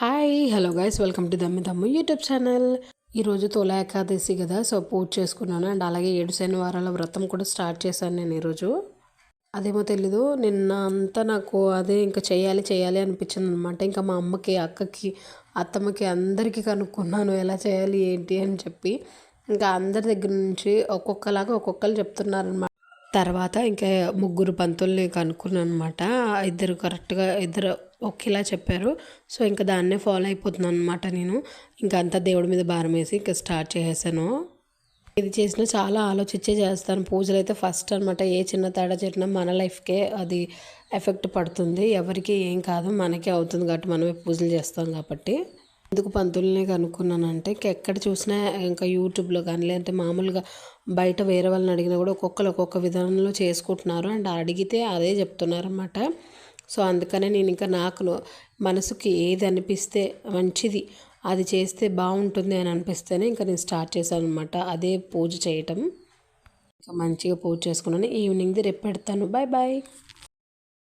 Hi hello guys welcome to Dammi YouTube channel. ఈరోజు తొలి ఏకాదశి కదా, so పూజ చేసుకున్నాను. అండ్ అలాగే 7 శనివారాల వ్రతం కూడా స్టార్ట్ చేశాను నేను ఈరోజు. అదేమో తెలీదు, నిన్న అంతా నాకు అదే ఇంకా చేయాలి చేయాలి అనిపించింది అనమాట. ఇంకా మా అమ్మకి, అక్కకి, అత్తమ్మకి అందరికీ కనుక్కున్నాను ఎలా చేయాలి ఏంటి అని చెప్పి. ఇంకా అందరి దగ్గర నుంచి ఒక్కొక్కలాగా ఒక్కొక్కరు చెప్తున్నారనమాట. తర్వాత ఇంకా ముగ్గురు పంతుల్ని కనుక్కున్నాను అనమాట. ఇద్దరు కరెక్ట్గా ఇద్దరు ఒకేలా చెప్పారు. సో ఇంకా దాన్నే ఫాలో అయిపోతున్నాను అనమాట నేను. ఇంకా అంతా దేవుడి మీద భారం వేసి ఇంకా స్టార్ట్ చేసేసాను. ఇది చేసినా చాలా ఆలోచించే చేస్తాను. పూజలు అయితే ఫస్ట్ అనమాట. ఏ చిన్న తేడా చేసినా మన లైఫ్కే అది ఎఫెక్ట్ పడుతుంది. ఎవరికి ఏం కాదు, మనకే అవుతుంది కాబట్టి మనమే పూజలు చేస్తాం కాబట్టి. ఎందుకు పంతుల్ని కనుక్కున్నానంటే ఎక్కడ చూసినా ఇంకా యూట్యూబ్లో కానీ లేదంటే మామూలుగా బయట వేరే వాళ్ళని అడిగినా కూడా ఒక్కొక్కరు ఒక్కొక్క విధానంలో చేసుకుంటున్నారు. అండ్ అడిగితే అదే చెప్తున్నారన్నమాట. సో అందుకనే నేను ఇంకా నాకు మనసుకి ఏది అనిపిస్తే మంచిది అది చేస్తే బాగుంటుంది అని అనిపిస్తేనే ఇంకా నేను స్టార్ట్ చేశాను అనమాట. అదే పూజ చేయటం. ఇంకా మంచిగా పూజ చేసుకున్నాను. ఈవినింగ్ది రేపు పెడతాను. Bye bye.